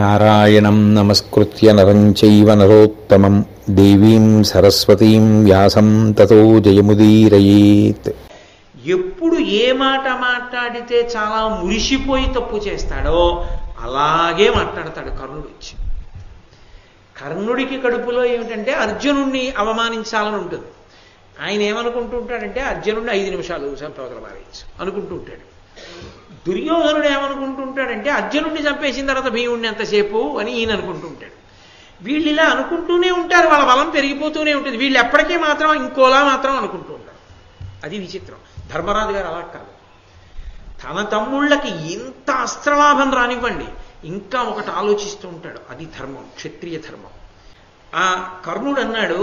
నారాయణం నమస్కృత్య నరం చైవ నరోత్తమం దేవీం సరస్వతీం వ్యాసం తతో జయముదీరయేత్. ఎప్పుడు ఏ మాట మాట్లాడితే చాలా మురిసిపోయి తప్పు చేస్తాడో అలాగే మాట్లాడతాడు కర్ణుడు వచ్చి. కర్ణుడికి కడుపులో ఏమిటంటే అర్జునుడిని అవమానించాలని ఉంటుంది. ఆయన ఏమనుకుంటూ ఉంటాడంటే అర్జునుడిని 5 నిమిషాలు చంపవతల మారేయచ్చు అనుకుంటూ ఉంటాడు. దుర్యోధనుడు ఏమనుకుంటూ ఉంటాడంటే అర్జునుడిని చంపేసిన తర్వాత భీముడిని ఎంతసేపు అని ఈయన అనుకుంటూ ఉంటాడు. వీళ్ళు ఇలా అనుకుంటూనే ఉంటారు, వాళ్ళ బలం పెరిగిపోతూనే ఉంటుంది. వీళ్ళు ఎప్పటికీ మాత్రం ఇంకోలా మాత్రం అనుకుంటూ ఉంటారు. అది విచిత్రం. ధర్మరాజు గారు అలా కాదు. తన తమ్ముళ్ళకి ఇంత అస్త్రలాభం రానివ్వండి, ఇంకా ఒకటి ఆలోచిస్తూ ఉంటాడు. అది ధర్మం, క్షత్రియ ధర్మం. ఆ కర్ణుడు అన్నాడు,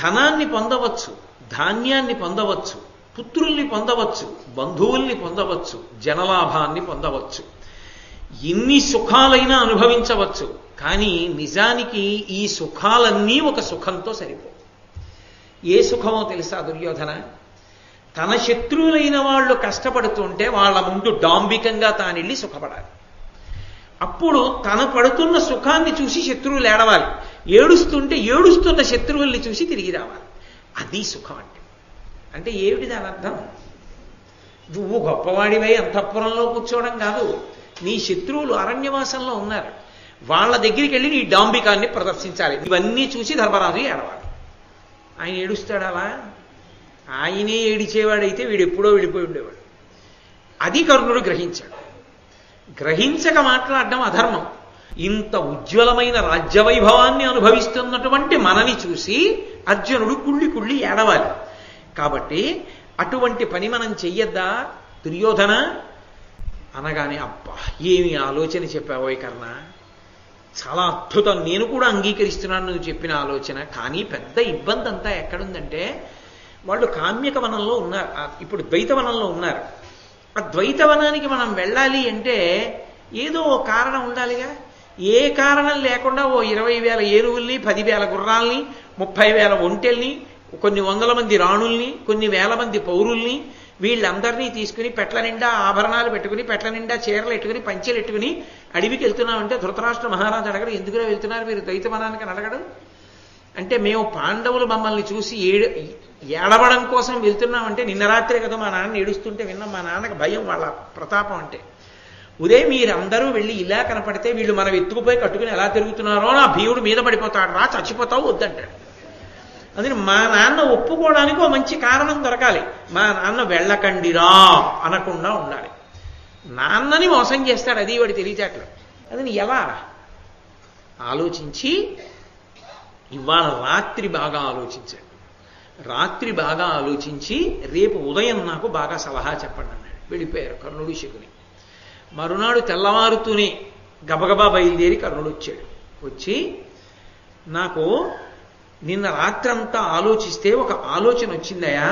ధనాన్ని పొందవచ్చు, ధాన్యాన్ని పొందవచ్చు, పుత్రుల్ని పొందవచ్చు, బంధువుల్ని పొందవచ్చు, జనలాభాన్ని పొందవచ్చు, ఎన్ని సుఖాలైనా అనుభవించవచ్చు. కానీ నిజానికి ఈ సుఖాలన్నీ ఒక సుఖంతో సరిపో. ఏ సుఖమో తెలుసా దుర్యోధన? తన శత్రువులైన వాళ్ళు కష్టపడుతుంటే వాళ్ళ ముందు డాంబికంగా తానెళ్ళి సుఖపడాలి. అప్పుడు తన పడుతున్న సుఖాన్ని చూసి శత్రువులు ఏడవాలి. ఏడుస్తుంటే ఏడుస్తున్న శత్రువుల్ని చూసి తిరిగి రావాలి. అది సుఖం అంటే. అంటే ఏమిటి దాని అర్థం? నువ్వు గొప్పవాడివై అంతఃపురంలో కూర్చోవడం కాదు. నీ శత్రువులు అరణ్యవాసంలో ఉన్నారు, వాళ్ళ దగ్గరికి వెళ్ళి నీ డాంబికాన్ని ప్రదర్శించాలి. ఇవన్నీ చూసి ధర్మరాజు ఏడవాలి. ఆయన ఏడుస్తాడు అలా? ఆయనే ఏడిచేవాడైతే వీడు ఎప్పుడో విడిపోయి ఉండేవాడు. అది కర్ణుడు గ్రహించాడు. గ్రహించక మాట్లాడడం అధర్మం. ఇంత ఉజ్వలమైన రాజ్యవైభవాన్ని అనుభవిస్తున్నటువంటి మనని చూసి అర్జునుడు కుళ్ళి కుళ్ళి ఏడవాలి. కాబట్టి అటువంటి పని మనం చెయ్యొద్దా దుర్యోధన అనగానే, అబ్బా ఏమి ఆలోచన చెప్పావోయ్ కర్ణ, చాలా అద్భుతం, నేను కూడా అంగీకరిస్తున్నాను నువ్వు చెప్పిన ఆలోచన. కానీ పెద్ద ఇబ్బంది అంతా ఎక్కడుందంటే, వాళ్ళు కామ్యకవనంలో ఉన్నారు, ఇప్పుడు ద్వైతవనంలో ఉన్నారు. ఆ ద్వైతవనానికి మనం వెళ్ళాలి అంటే ఏదో ఓ కారణం ఉండాలిగా. ఏ కారణం లేకుండా ఓ 20,000 ఏనుగుల్ని, 10,000 గుర్రాల్ని, 30,000 ఒంటెల్ని, కొన్ని 100 మంది రాణుల్ని, కొన్ని 1,000 మంది పౌరుల్ని, వీళ్ళందరినీ తీసుకుని పెట్ల నిండా ఆభరణాలు పెట్టుకుని, పెట్ల నిండా చీరలు ఎట్టుకుని, పంచెలు ఎట్టుకుని అడవికి వెళ్తున్నామంటే ధృతరాష్ట్ర మహారాజు అడగడు, ఎందుకురా వెళ్తున్నారు మీరు ద్వైతవనానికి అని అడగడు. అంటే మేము పాండవులు మమ్మల్ని చూసి ఏడవడం కోసం వెళ్తున్నామంటే, నిన్న రాత్రే కదా మా నాన్న ఏడుస్తుంటే విన్నాం, మా నాన్నకి భయం వాళ్ళ ప్రతాపం అంటే. ఉదయం మీరందరూ వెళ్ళి ఇలా కనపడితే వీళ్ళు మనం ఎత్తుకుపోయి కట్టుకుని ఎలా తిరుగుతున్నారో నా భీముడు మీద పడిపోతాడు, రా చచ్చిపోతావు వద్దంటాడు. అందుకని మా నాన్న ఒప్పుకోవడానికి ఒక మంచి కారణం దొరకాలి. మా నాన్న వెళ్ళకండిరా అనకుండా ఉండాలి. నాన్నని మోసం చేస్తాడు, అది వాడి తెలివితేటలు. అది ఎలా ఆలోచించి ఇవాళ రాత్రి బాగా ఆలోచించాడు. రాత్రి బాగా ఆలోచించి రేపు ఉదయం నాకు బాగా సలహా చెప్పండి అన్నాడు. వెళ్ళిపోయారు కర్ణుడు శకుని. మరునాడు తెల్లవారుతూనే గబగబా బయలుదేరి కర్ణుడు వచ్చాడు. వచ్చి, నాకు నిన్న రాత్రంతా ఆలోచిస్తే ఒక ఆలోచన వచ్చిందయా,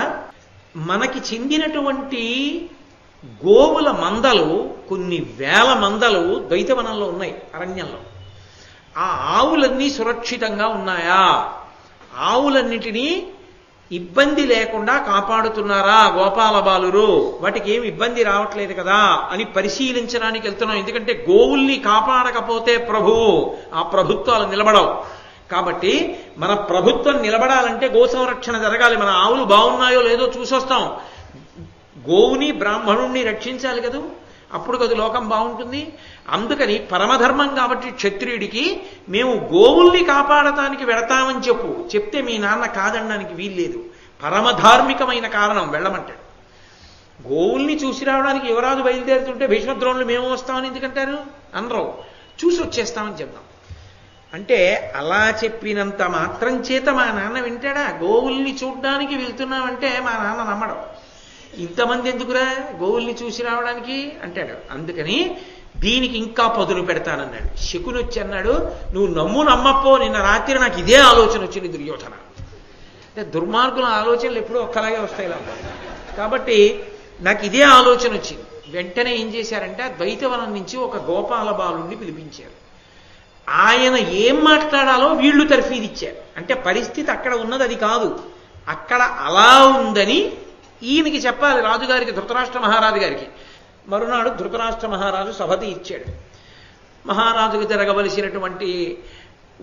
మనకి చెందినటువంటి గోవుల మందలు కొన్ని 1000 మందలు ద్వైతవనంలో ఉన్నాయి అరణ్యంలో. ఆ ఆవులన్నీ సురక్షితంగా ఉన్నాయా? ఆవులన్నిటినీ ఇబ్బంది లేకుండా కాపాడుతున్నారా గోపాల బాలురు? వాటికి ఏమి ఇబ్బంది రావట్లేదు కదా అని పరిశీలించడానికి వెళ్తున్నాం. ఎందుకంటే గోవుల్ని కాపాడకపోతే ప్రభువు ఆ ప్రభుత్వాలు నిలబడవు. కాబట్టి మన ప్రభుత్వం నిలబడాలంటే గో సంరక్షణ జరగాలి. మన ఆవులు బాగున్నాయో లేదో చూసొస్తాం. గోవుని బ్రాహ్మణుణ్ణి రక్షించాలి కదా, అప్పుడు కదా లోకం బాగుంటుంది. అందుకని పరమధర్మం కాబట్టి క్షత్రియుడికి మేము గోవుల్ని కాపాడటానికి వెడతామని చెప్తే మీ నాన్న కాదనడానికి వీల్లేదు. పరమధార్మికమైన కారణం వెళ్ళమంటాడు. గోవుల్ని చూసి రావడానికి యువరాజు బయలుదేరుతుంటే భీష్మద్రోణులు మేము వస్తామని ఎందుకంటారు? అనరు, చూసి వచ్చేస్తామని చెప్తాం. అంటే అలా చెప్పినంత మాత్రం చేత మా నాన్న వింటాడా? గోవుల్ని చూడ్డానికి వెళ్తున్నామంటే మా నాన్న నమ్మడం. ఇంతమంది ఎందుకురా గోవుల్ని చూసి రావడానికి అంటాడు. అందుకని దీనికి ఇంకా పదును పెడతానన్నాడు. శకుని వచ్చి అన్నాడు, నువ్వు నమ్మప్పో నిన్న రాత్రి నాకు ఇదే ఆలోచన వచ్చింది దుర్యోధన. అంటే దుర్మార్గుల ఆలోచనలు ఎప్పుడూ ఒక్కలాగే వస్తాయి ఇలా. కాబట్టి నాకు ఇదే ఆలోచన వచ్చింది. వెంటనే ఏం చేశారంటే ద్వైతవనం నుంచి ఒక గోపాల బాలుణ్ణి పిలిపించారు. ఆయన ఏం మాట్లాడాలో వీళ్ళు తర్ఫీదిచ్చారు. అంటే పరిస్థితి అక్కడ ఉన్నది అది కాదు, అక్కడ అలా ఉందని ఈయనకి చెప్పాలి రాజుగారికి, ధృతరాష్ట్ర మహారాజు గారికి. మరునాడు ధృతరాష్ట్ర మహారాజు సభ ఇచ్చాడు. మహారాజుకు జరగవలసినటువంటి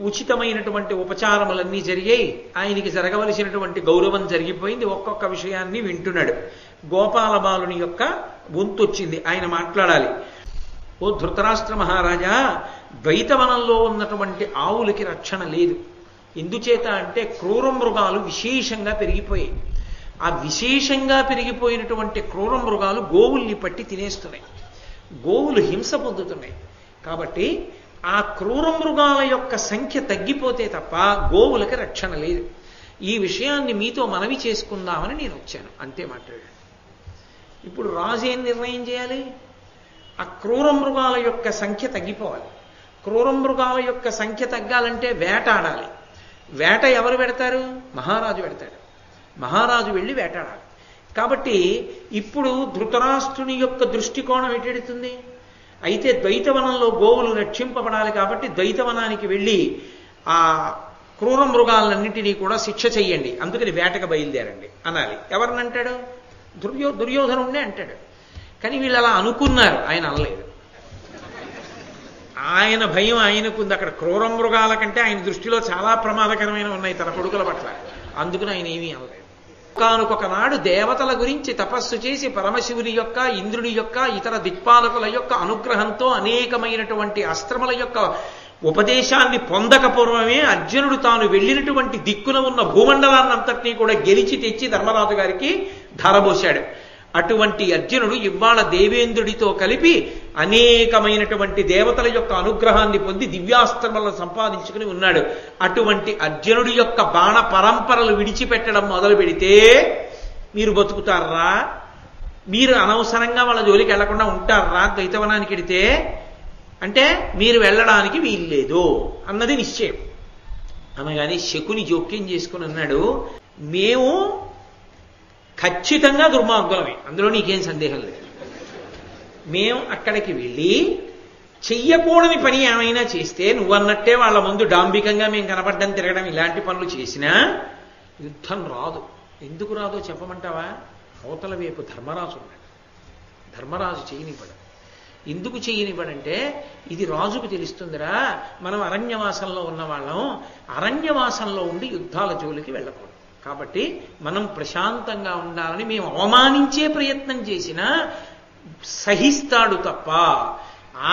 ఉచితమైనటువంటి ఉపచారములన్నీ జరిగాయి. ఆయనకి జరగవలసినటువంటి గౌరవం జరిగిపోయింది. ఒక్కొక్క విషయాన్ని వింటున్నాడు. గోపాల బాలుని యొక్క వంతు వచ్చింది. ఆయన మాట్లాడాలి. ఓ ధృతరాష్ట్ర మహారాజా, ద్వైతవనంలో ఉన్నటువంటి ఆవులకి రక్షణ లేదు. ఎందుచేత అంటే క్రూర మృగాలు విశేషంగా పెరిగిపోయాయి. ఆ విశేషంగా పెరిగిపోయినటువంటి క్రూర మృగాలు గోవుల్ని పట్టి తినేస్తున్నాయి. గోవులు హింస పొందుతున్నాయి. కాబట్టి ఆ క్రూర మృగాల యొక్క సంఖ్య తగ్గిపోతే తప్ప గోవులకి రక్షణ లేదు. ఈ విషయాన్ని మీతో మనవి చేసుకుందామని నేను వచ్చాను. అంతే మాట్లాడాడు. ఇప్పుడు రాజు ఏం నిర్ణయం చేయాలి? ఆ క్రూర మృగాల యొక్క సంఖ్య తగ్గిపోవాలి. క్రూర మృగాల యొక్క సంఖ్య తగ్గాలంటే వేటాడాలి. వేట ఎవరు పెడతారు? మహారాజు పెడతాడు. మహారాజు వెళ్ళి వేటాడాలి. కాబట్టి ఇప్పుడు ధృతరాష్ట్రుని యొక్క దృష్టికోణం ఎటెడుతుంది? అయితే ద్వైతవనంలో గోవులు రక్షింపబడాలి కాబట్టి ద్వైతవనానికి వెళ్ళి ఆ క్రూర మృగాలన్నింటినీ కూడా శిక్ష చెయ్యండి, అందుకని వేటకు బయలుదేరండి అనాలి. ఎవరినంటాడు? దుర్యోధనుడినే అంటాడు. కానీ వీళ్ళు అలా అనుకున్నారు, ఆయన అనలేదు. ఆయన భయం ఆయనకుంది. అక్కడ క్రూర మృగాల కంటే ఆయన దృష్టిలో చాలా ప్రమాదకరమైన ఉన్నాయి తన కొడుకుల పట్ల. అందుకని ఆయన ఏమీ అనలేదు. కానుకొక నాడు దేవతల గురించి తపస్సు చేసి పరమశివుని యొక్క, ఇంద్రుని యొక్క, ఇతర దిక్పాలకుల యొక్క అనుగ్రహంతో అనేకమైనటువంటి అస్త్రముల యొక్క ఉపదేశాన్ని పొందకపూర్వమే అర్జునుడు తాను వెళ్ళినటువంటి దిక్కున ఉన్న భూమండలాన్నంతటినీ కూడా గెలిచి తెచ్చి ధర్మరాజు గారికి ధారబోశాడు. అటువంటి అర్జునుడు ఇవాళ దేవేంద్రుడితో కలిపి అనేకమైనటువంటి దేవతల యొక్క అనుగ్రహాన్ని పొంది దివ్యాస్త్రములను సంపాదించుకుని ఉన్నాడు. అటువంటి అర్జునుడి యొక్క బాణ పరంపరలు విడిచిపెట్టడం మొదలు పెడితే మీరు బతుకుతారా? మీరు అనవసరంగా వాళ్ళ జోలికి వెళ్లకుండా ఉంటారా? ద్వైతవనానికి వెడితే అంటే మీరు వెళ్ళడానికి వీల్లేదు అన్నది నిశ్చయం. అనగానే శకుని జోక్యం చేసుకుని అన్నాడు, మేము ఖచ్చితంగా దుర్మార్గులమే, అందులో నీకేం సందేహం లేదు. మేము అక్కడికి వెళ్ళి చెయ్యకూడని పని ఏమైనా చేస్తే నువ్వన్నట్టే వాళ్ళ ముందు డాంబికంగా మేము కనపడ్డం, తిరగడం, ఇలాంటి పనులు చేసినా యుద్ధం రాదు. ఎందుకు రాదో చెప్పమంటావా? అవతల వైపు ధర్మరాజు ఉన్నాడు. ధర్మరాజు చేయనివ్వడు. ఎందుకు చేయనివ్వడంటే ఇది రాజుకు తెలుస్తుందిరా, మనం అరణ్యవాసంలో ఉన్నవాళ్ళం, అరణ్యవాసంలో ఉండి యుద్ధాల జోలికి వెళ్ళకూడదు. కాబట్టి మనం ప్రశాంతంగా ఉండాలని మేము అవమానించే ప్రయత్నం చేసినా సహిస్తాడు తప్ప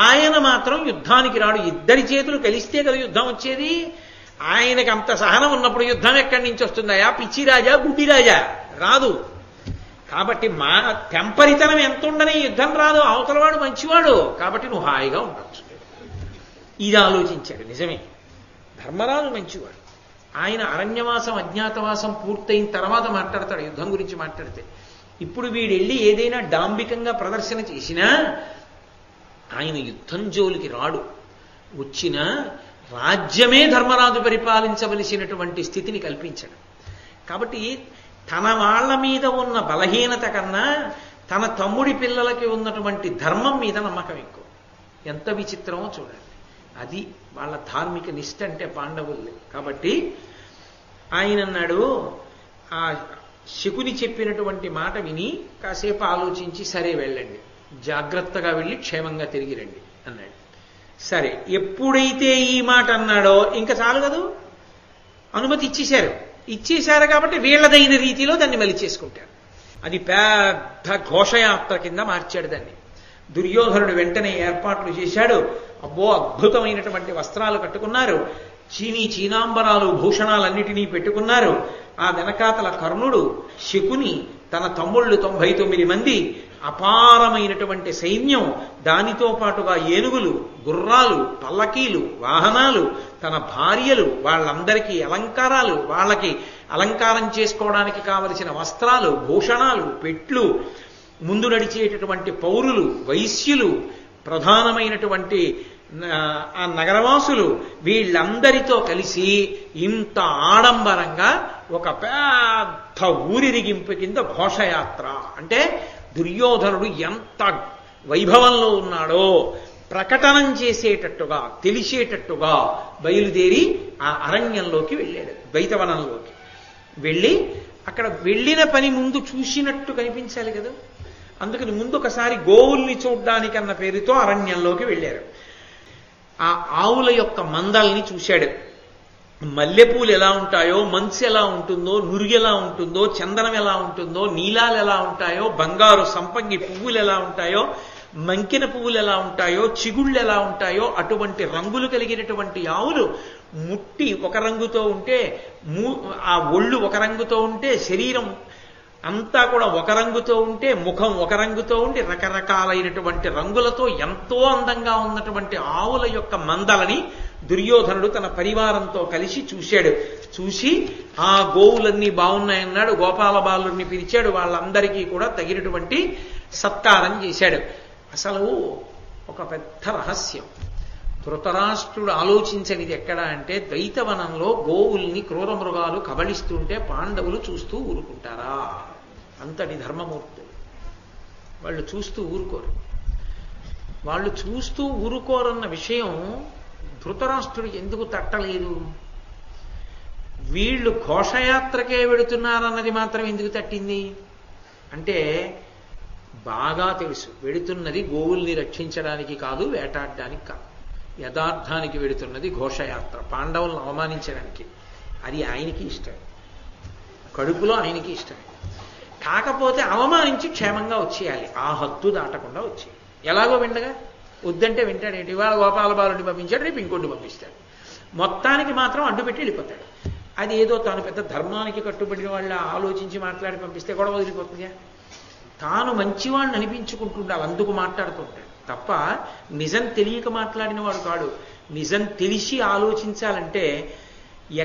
ఆయన మాత్రం యుద్ధానికి రాడు. ఇద్దరి చేతులు కలిస్తే కదా యుద్ధం వచ్చేది. ఆయనకి అంత సహనం ఉన్నప్పుడు యుద్ధం ఎక్కడి నుంచి వస్తుందయా? పిచ్చి రాజా, గుడ్డి రాజా? రాదు. కాబట్టి మా తెంపరితనం ఎంత ఉండని యుద్ధం రాదు. అవతలవాడు మంచివాడు కాబట్టి నువ్వు హాయిగా ఉండొచ్చు. ఇది ఆలోచించాడు. నిజమే, ధర్మరాజు మంచివాడు. ఆయన అరణ్యవాసం, అజ్ఞాతవాసం పూర్తయిన తర్వాత మాట్లాడతాడు యుద్ధం గురించి. మాట్లాడితే ఇప్పుడు వీడెళ్ళి ఏదైనా డాంబికంగా ప్రదర్శన చేసినా ఆయన యుద్ధం జోలికి రాడు. వచ్చిన రాజ్యమే ధర్మరాజు పరిపాలించవలసినటువంటి స్థితిని కల్పించడు. కాబట్టి తన వాళ్ళ మీద ఉన్న బలహీనత కన్నా తన తమ్ముడి పిల్లలకి ఉన్నటువంటి ధర్మం మీద నమ్మకం ఎక్కువ. ఎంత విచిత్రమో చూడండి. అది వాళ్ళ ధార్మిక నిష్ఠ అంటే పాండవుల్ని. కాబట్టి ఆయన అన్నాడు, ఆ శకుని చెప్పినటువంటి మాట విని కాసేపు ఆలోచించి సరే వెళ్ళండి, జాగ్రత్తగా వెళ్ళి క్షేమంగా తిరిగి రండి అన్నాడు. సరే, ఎప్పుడైతే ఈ మాట అన్నాడో ఇంకా చాలు కదూ, అనుమతి ఇచ్చేశారు కాబట్టి వీళ్ళదైన రీతిలో దాన్ని మలిచేసుకుంటారు. అది పెద్ద ఘోషయాత్ర కింద మార్చాడు దాన్ని. దుర్యోధనుడు వెంటనే ఏర్పాట్లు చేశాడు. అబ్బో, అద్భుతమైనటువంటి వస్త్రాలు కట్టుకున్నారు. చీనాంబరాలు, భూషణాలన్నిటినీ పెట్టుకున్నారు. ఆ వెనకాతల కర్ణుడు, శకుని, తన తమ్ముళ్ళు 99 మంది, అపారమైనటువంటి సైన్యం, దానితో పాటుగా ఏనుగులు, గుర్రాలు, పల్లకీలు, వాహనాలు, తన భార్యలు, వాళ్ళందరికీ అలంకారాలు, వాళ్ళకి అలంకారం చేసుకోవడానికి కావలసిన వస్త్రాలు, భూషణాలు, పెట్లు, ముందు నడిచేటటువంటి పౌరులు, వైశ్యులు, ప్రధానమైనటువంటి ఆ నగరవాసులు, వీళ్ళందరితో కలిసి ఇంత ఆడంబరంగా ఒక పెద్ద ఊరిరిగింపు కింద ఘోషయాత్ర. అంటే దుర్యోధనుడు ఎంత వైభవంలో ఉన్నాడో ప్రకటనం చేసేటట్టుగా, తెలిసేటట్టుగా బయలుదేరి ఆ అరణ్యంలోకి వెళ్ళాడు, ద్వైతవనంలోకి వెళ్ళి అక్కడ వెళ్ళిన పని ముందు చూసినట్టు కనిపించాలి కదా. అందుకని ముందు ఒకసారి గోవుల్ని చూడ్డానికన్న పేరుతో అరణ్యంలోకి వెళ్ళారు. ఆ ఆవుల యొక్క మందల్ని చూశాడు. మల్లెపూలు ఎలా ఉంటాయో, మంచు ఎలా ఉంటుందో, నురుగు ఎలా ఉంటుందో, చందనం ఎలా ఉంటుందో, నీలాలు ఎలా ఉంటాయో, బంగారు సంపంగి పువ్వులు ఎలా ఉంటాయో, మంకిన పువ్వులు ఎలా ఉంటాయో, చిగుళ్ళు ఎలా ఉంటాయో అటువంటి రంగులు కలిగినటువంటి ఆవులు ముట్టి ఒక రంగుతో ఉంటే, ఆ ఒళ్ళు ఒక రంగుతో ఉంటే, శరీరం అంతా కూడా ఒక రంగుతో ఉంటే, ముఖం ఒక రంగుతో ఉండి రకరకాలైనటువంటి రంగులతో ఎంతో అందంగా ఉన్నటువంటి ఆవుల యొక్క మందలని దుర్యోధనుడు తన పరివారంతో కలిసి చూశాడు. చూసి ఆ గోవులన్నీ బాగున్నాయన్నాడు. గోపాల బాలుడిని పిలిచాడు. వాళ్ళందరికీ కూడా తగినటువంటి సత్కారం చేశాడు. అసలు ఒక పెద్ద రహస్యం ధృతరాష్ట్రుడు ఆలోచించనిది ఎక్కడ అంటే, ద్వైతవనంలో గోవుల్ని క్రూర మృగాలు కబళిస్తుంటే పాండవులు చూస్తూ ఊరుకుంటారా? అంతటి ధర్మమూర్తులు వాళ్ళు చూస్తూ ఊరుకోరు. వాళ్ళు చూస్తూ ఊరుకోరన్న విషయం ధృతరాష్ట్రుడు ఎందుకు తట్టలేదు? వీళ్ళు ఘోషయాత్రకే వెడుతున్నారన్నది మాత్రం ఎందుకు తట్టింది అంటే, బాగా తెలుసు వెడుతున్నది గోవుల్ని రక్షించడానికి కాదు, వేటాడడానికి కాదు. యథార్థానికి వెడుతున్నది ఘోషయాత్ర, పాండవులను అవమానించడానికి. అది ఆయనకి ఇష్టం, కడుపులో ఆయనకి ఇష్టం. కాకపోతే అవమానించి క్షేమంగా వచ్చేయాలి, ఆ హద్దు దాటకుండా వచ్చేయాలి. ఎలాగో విండగా వద్దంటే వింటాడేంటి? ఇవాళ గోపాల బాలుడిని పంపించాడు, రేపు ఇంకోటి పంపిస్తాడు. మొత్తానికి మాత్రం అడ్డుపెట్టి వెళ్ళిపోతాడు. అది ఏదో తాను పెద్ద ధర్మానికి కట్టుబడిన వాళ్ళ ఆలోచించి మాట్లాడి పంపిస్తే గొడవ వదిలిపోతుందిగా. తాను మంచివాడిని అనిపించుకుంటుండాలి, అందుకు మాట్లాడుతుంటాడు తప్ప నిజం తెలియక మాట్లాడిన వాడు కాడు. నిజం తెలిసి ఆలోచించాలంటే,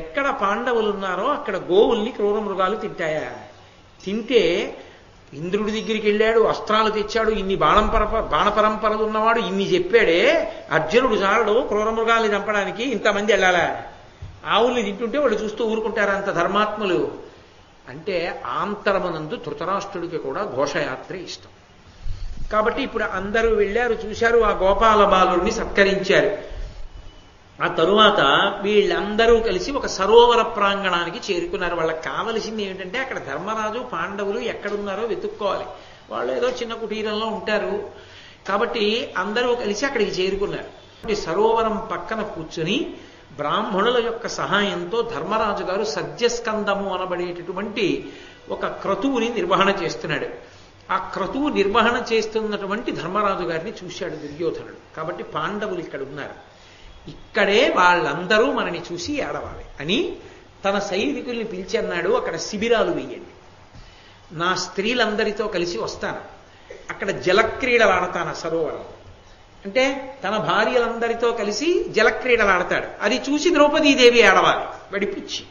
ఎక్కడ పాండవులు ఉన్నారో అక్కడ గోవుల్ని క్రూర మృగాలు తింటాయా? తింటే ఇంద్రుడి దగ్గరికి వెళ్ళాడు, అస్త్రాలు తెచ్చాడు, ఇన్ని బాణపరంపరలు ఉన్నవాడు ఇన్ని చెప్పాడే, అర్జునుడు చాలడు క్రూర మృగాల్ని చంపడానికి, ఇంతమంది వెళ్ళాలా? ఆవుల్ని తింటుంటే వాళ్ళు చూస్తూ ఊరుకుంటారా అంత ధర్మాత్ములు? అంటే ఆంతరమనందు ధృతరాష్ట్రుడికి కూడా ఘోషయాత్ర ఇష్టం. కాబట్టి ఇప్పుడు అందరూ వెళ్ళారు, చూశారు, ఆ గోపాల బాలుడిని సత్కరించారు. ఆ తరువాత వీళ్ళందరూ కలిసి ఒక సరోవర ప్రాంగణానికి చేరుకున్నారు. వాళ్ళకి కావలసింది ఏమిటంటే, అక్కడ ధర్మరాజు పాండవులు ఎక్కడున్నారో వెతుక్కోవాలి. వాళ్ళు ఏదో చిన్న కుటీరంలో ఉంటారు కాబట్టి అందరూ కలిసి అక్కడికి చేరుకున్నారు. సరోవరం పక్కన కూర్చుని బ్రాహ్మణుల యొక్క సహాయంతో ధర్మరాజు గారు సద్యస్కందము అనబడేటటువంటి ఒక క్రతువుని నిర్వహణ చేస్తున్నాడు. ఆ క్రతువు నిర్వహణ చేస్తున్నటువంటి ధర్మరాజు గారిని చూశాడు దుర్యోధనుడు. కాబట్టి పాండవులు ఇక్కడ ఉన్నారు, ఇక్కడే వాళ్ళందరూ మనని చూసి ఏడవాలి అని తన సైనికుల్ని పిలిచి అన్నాడు, అక్కడ శిబిరాలు వేయండి, నా స్త్రీలందరితో కలిసి వస్తాను, అక్కడ జలక్రీడలు ఆడతాను. సరోవరం అంటే తన భార్యలందరితో కలిసి జలక్రీడలు ఆడతాడు. అది చూసి ద్రౌపదీదేవి ఏడవాలి వడిపిచ్చి.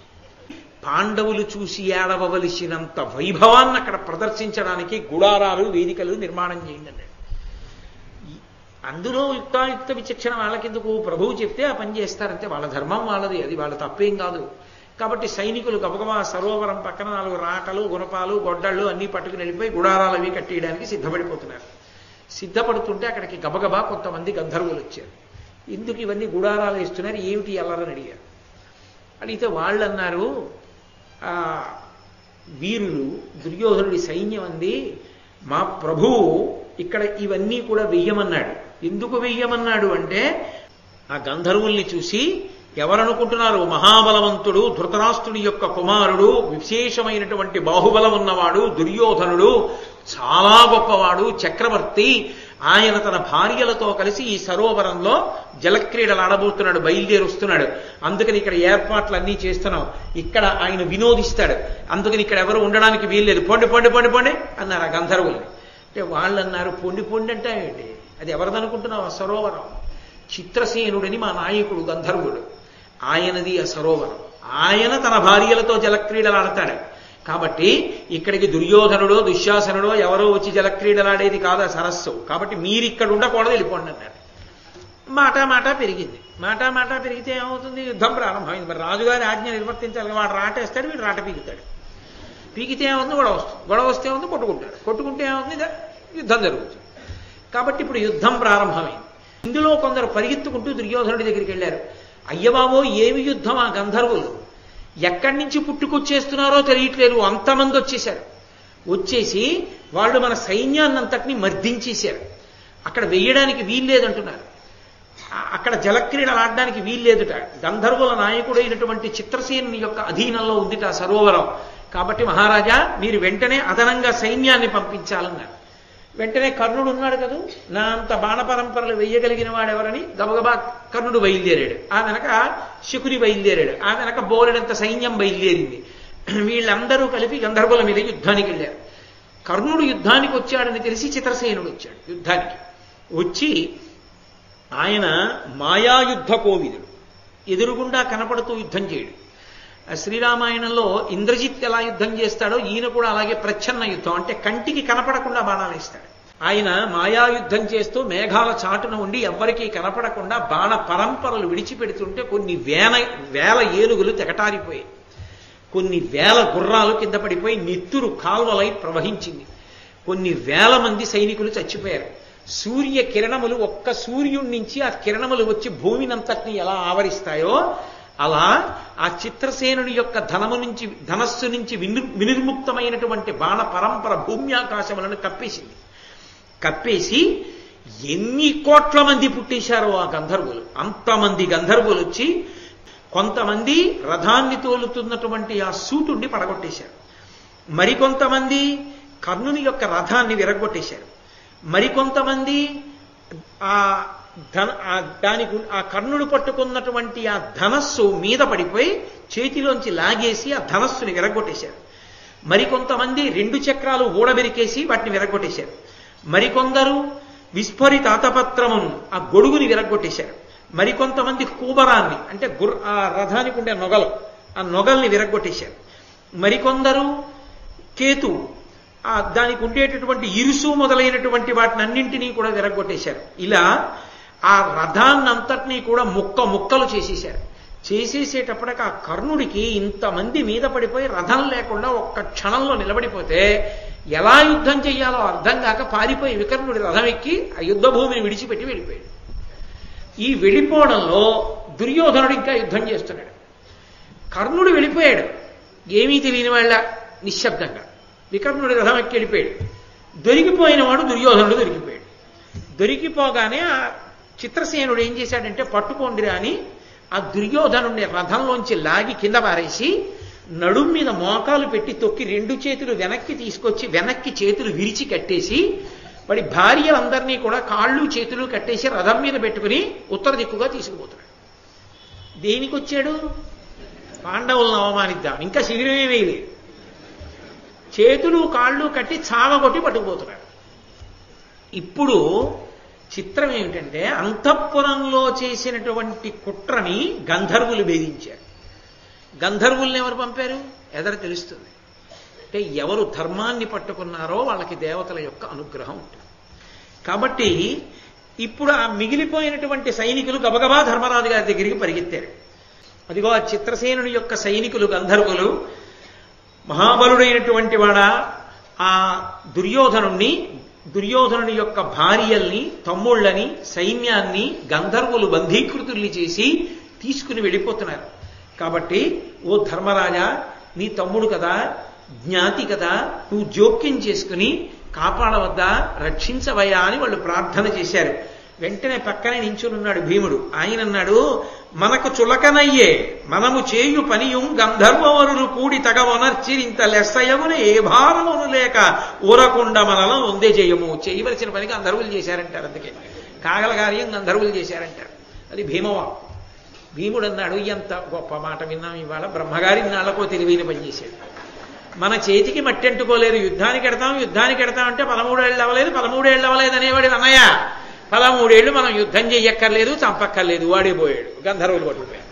పాండవులు చూసి ఏడవలసినంత వైభవాన్ని అక్కడ ప్రదర్శించడానికి గుడారాలు, వేదికలు నిర్మాణం చేయండి అన్నాడు. అందులో యుక్తాయుక్త విచక్షణ వాళ్ళకెందుకు? ప్రభువు చెప్తే ఆ పని చేస్తారంటే వాళ్ళ ధర్మం వాళ్ళది, అది వాళ్ళ తప్పేం కాదు. కాబట్టి సైనికులు గబగబా సరోవరం పక్కన 4 రాటలు, గుణపాలు, గొడ్డళ్ళు అన్నీ పట్టుకుని వెళ్ళిపోయి గుడారాలు అవి కట్టేయడానికి సిద్ధపడిపోతున్నారు. సిద్ధపడుతుంటే అక్కడికి గబగబా కొంతమంది గంధర్వులు వచ్చారు. ఎందుకు ఇవన్నీ గుడారాలు వేస్తున్నారు, ఏమిటి అల్లరని అడిగారు. అడిగితే వాళ్ళు అన్నారు, వీరులు దుర్యోధనుడి సైన్యం అంది, మా ప్రభువు ఇక్కడ ఇవన్నీ కూడా వెయ్యమన్నాడు. ఎందుకు వెయ్యమన్నాడు అంటే, ఆ గంధర్వుల్ని చూసి ఎవరనుకుంటున్నారు? మహాబలవంతుడు ధృతరాష్ట్రుడి యొక్క కుమారుడు, విశేషమైనటువంటి బాహుబలం ఉన్నవాడు దుర్యోధనుడు, చాలా గొప్పవాడు, చక్రవర్తి. ఆయన తన భార్యలతో కలిసి ఈ సరోవరంలో జలక్రీడలు ఆడబోతున్నాడు, బయలుదేరుస్తున్నాడు. అందుకని ఇక్కడ ఏర్పాట్లు అన్నీ చేస్తున్నాం, ఇక్కడ ఆయన వినోదిస్తాడు, అందుకని ఇక్కడ ఎవరు ఉండడానికి వీల్లేదు, పొండి పొండి పొండి పొండి అన్నారు ఆ గంధర్వుల్ని. అంటే వాళ్ళు అన్నారు, పొండి పొండి అంటే ఏంటి, అది ఎవరిదనుకుంటున్నావు? ఆ సరోవరం చిత్రసేనుడని మా నాయకుడు గంధర్వుడు, ఆయనది ఆ సరోవరం. ఆయన తన భార్యలతో జలక్రీడలు ఆడతాడు. కాబట్టి ఇక్కడికి దుర్యోధనుడో దుశ్శాసనుడో ఎవరో వచ్చి జలక్రీడలాడేది కాదు ఆ సరస్సు. కాబట్టి మీరు ఇక్కడ ఉండకూడదు, వెళ్ళిపోండి అన్నారు. మాట పెరిగింది. మాట పెరిగితే ఏమవుతుంది? యుద్ధం ప్రారంభమైంది. మరి రాజుగారి ఆజ్ఞ నిర్వర్తించాలి. వాడు రాటేస్తాడు, వీడు రాట పీకుతాడు. పీకితే ఏమవుతుంది? గొడవ వస్తే ఏమవుతుంది? కొట్టుకుంటే ఏమవుతుంది? యుద్ధం జరుగుతుంది. కాబట్టి ఇప్పుడు యుద్ధం ప్రారంభమైంది. ఇందులో కొందరు పరిగెత్తుకుంటూ దుర్యోధనుడి దగ్గరికి వెళ్ళారు. అయ్యబాబో ఏమి యుద్ధం! ఆ గంధర్వులు ఎక్కడి నుంచి పుట్టుకొచ్చేస్తున్నారో తెలియట్లేదు, అంతమంది వచ్చేశారు. వచ్చేసి వాళ్ళు మన సైన్యాన్నంతటినీ మర్దించేశారు, అక్కడ వెయ్యడానికి వీల్లేదంటున్నారు. అక్కడ జలక్రీడలు ఆడడానికి వీల్లేదుట. గంధర్వుల నాయకుడైనటువంటి చిత్రసేనుని యొక్క అధీనంలో ఉందిట సరోవరం. కాబట్టి మహారాజా మీరు వెంటనే అదనంగా సైన్యాన్ని పంపించాలన్నారు. వెంటనే కర్ణుడు ఉన్నాడు కదా, నా అంత బాణ పరంపరలు వెయ్యగలిగిన వాడెవరని గబగబా కర్ణుడు బయలుదేరాడు. ఆ వెనక శకుని బయలుదేరాడు. ఆ వెనక బోలెడంత సైన్యం బయలుదేరింది. వీళ్ళందరూ కలిపి గంధర్వుల మీద యుద్ధానికి వెళ్ళారు. కర్ణుడు యుద్ధానికి వచ్చాడని తెలిసి చిత్రసేనుడు వచ్చాడు యుద్ధానికి. వచ్చి ఆయన మాయాయుద్ధ కోవిదుడు, ఎదురుగుండా కనపడుతూ యుద్ధం చేయడు. శ్రీరామాయణంలో ఇంద్రజిత్ ఎలా యుద్ధం చేస్తాడో ఈయన కూడా అలాగే ప్రచ్ఛన్న యుద్ధం, అంటే కంటికి కనపడకుండా బాణాలు వేస్తాడు. ఆయన మాయాయుద్ధం చేస్తూ మేఘాల చాటున ఉండి ఎవ్వరికీ కనపడకుండా బాణ పరంపరలు విడిచిపెడుతుంటే కొన్ని వేల ఏనుగులు తెగటారిపోయాయి. కొన్ని వేల గుర్రాలు కింద పడిపోయి నెత్తురు కాల్వలై ప్రవహించింది. కొన్ని వేల మంది సైనికులు చచ్చిపోయారు. సూర్య కిరణములు ఒక్క సూర్యుడి నుంచి ఆ కిరణములు వచ్చి భూమినంతటిని ఎలా ఆవరిస్తాయో అలా ఆ చిత్రసేనుని యొక్క ధనస్సు నుంచి వినిర్ముక్తమైనటువంటి బాణ పరంపర భూమ్యాకాశములను కప్పేసింది. కప్పేసి ఎన్ని కోట్ల మంది పుట్టేశారో ఆ గంధర్వులు, అంతమంది గంధర్వులు వచ్చి కొంతమంది రథాన్ని తోలుతున్నటువంటి ఆ సూతుడిని పడగొట్టేశారు. మరికొంతమంది కర్ణుని యొక్క రథాన్ని విరగొట్టేశారు. మరికొంతమంది ఆ కర్ణుడు పట్టుకున్నటువంటి ఆ ధనస్సు మీద పడిపోయి చేతిలోంచి లాగేసి ఆ ధనస్సుని విరగొట్టేశారు. మరికొంతమంది 2 చక్రాలు ఊడబెరికేసి వాటిని విరగొట్టేశారు. మరికొందరు విస్ఫోరిత ఆతపత్రమును ఆ గొడుగుని విరగొట్టేశారు. మరికొంతమంది కూబరాన్ని, అంటే ఆ రథానికి ఉండే నొగలు, ఆ నొగల్ని విరగొట్టేశారు. మరికొందరు కేతు, దానికి ఉండేటటువంటి ఇరుసు మొదలైనటువంటి వాటిని అన్నింటినీ కూడా విరగొట్టేశారు. ఇలా ఆ రథాన్నంతటినీ కూడా ముక్కలు చేసేశారు. చేసేసేటప్పటికి ఆ కర్ణుడికి ఇంతమంది మీద పడిపోయి రథం లేకుండా ఒక్క క్షణంలో నిలబడిపోతే ఎలా యుద్ధం చెయ్యాలో అర్థం కాక పారిపోయి వికర్ణుడి రథం ఎక్కి ఆ యుద్ధ భూమిని విడిచిపెట్టి వెళ్ళిపోయాడు. ఈ వెళ్ళిపోవడంలో దుర్యోధనుడు ఇంకా యుద్ధం చేస్తున్నాడు. కర్ణుడు వెళ్ళిపోయాడు ఏమీ తెలియని వాళ్ళ నిశ్శబ్దంగా. వికర్ణుడి రథం ఎక్కి వెళ్ళిపోయాడు. దొరికిపోయిన వాడు దుర్యోధనుడు దొరికిపోయాడు. దొరికిపోగానే ఆ చిత్రసేనుడు ఏం చేశాడంటే పట్టుకోండిరా అని ఆ దుర్యోధనుడిని రథంలోంచి లాగి కింద పారేసి నడుం మీద మోకాలు పెట్టి తొక్కి 2 చేతులు వెనక్కి తీసుకొచ్చి వెనక్కి చేతులు విరిచి కట్టేసి వాడి భార్యలందరినీ కూడా కాళ్ళు చేతులు కట్టేసి రథం మీద పెట్టుకుని ఉత్తర దిక్కుగా తీసుకుపోతున్నాడు. దేనికి వచ్చాడు? పాండవులను అవమానిద్దాం. ఇంకా శిబిరమే వేయలేదు. చేతులు కాళ్ళు కట్టి చావగొట్టి పట్టుకుపోతున్నాడు. ఇప్పుడు చిత్రం ఏమిటంటే అంతఃపురంలో చేసినటువంటి కుట్రని గంధర్వులు భేదించారు. గంధర్వుల్ని ఎవరు పంపారు? ఎదర తెలుస్తుంది. అంటే ఎవరు ధర్మాన్ని పట్టుకున్నారో వాళ్ళకి దేవతల యొక్క అనుగ్రహం ఉంటుంది. కాబట్టి ఇప్పుడు ఆ మిగిలిపోయినటువంటి సైనికులు గబగబా ధర్మరాజు గారి దగ్గరికి పరిగెత్తారు. అదిగో ఆ చిత్రసేనుని యొక్క సైనికులు గంధర్వులు మహాబలుడైనటువంటి వాడ ఆ దుర్యోధనుని యొక్క భార్యల్ని, తమ్ముళ్ళని, సైన్యాన్ని గంధర్వులు బంధీకృతుల్ని చేసి తీసుకుని వెళ్ళిపోతున్నారు. కాబట్టి ఓ ధర్మరాజా, నీ తమ్ముడు కదా, జ్ఞాతి కదా, నువ్వు జోక్యం చేసుకుని కాపాడవద్దా, రక్షించవయ్యా అని వాళ్ళు ప్రార్థన చేశారు. వెంటనే పక్కనే నించునున్నాడు భీముడు. ఆయన అన్నాడు, మనకు చులకనయ్యే మనము చేయు పనియుం గంధర్వవరులు కూడి తగవనర్చిరింత లెస్సయమును ఏ భారమును లేక ఊరకుండా మనలో ఉందే చేయము. చేయవలసిన పని గంధర్వులు చేశారంటారు. అందుకే కాగల కార్యం గంధర్వులు చేశారంటారు. అది భీమవాక్కు. భీముడు అన్నాడు, ఎంత గొప్ప మాట విన్నాం ఇవాళ. బ్రహ్మగారి నాళ్ళకో తెలివైన పని చేశాడు. మన చేతికి మట్టి అంటుకోలేదు. యుద్ధానికి ఎడతాం అంటే 13 ఏళ్ళు అవ్వలేదు, 13 ఏళ్ళు అవ్వలేదు అనేవాడు అన్నయ్య. 13 ఏళ్ళు మనం యుద్ధం చెయ్యక్కర్లేదు, చంపక్కర్లేదు, వాడే పోయాడు. గంధర్వులు పట్టుకుపోయాడు.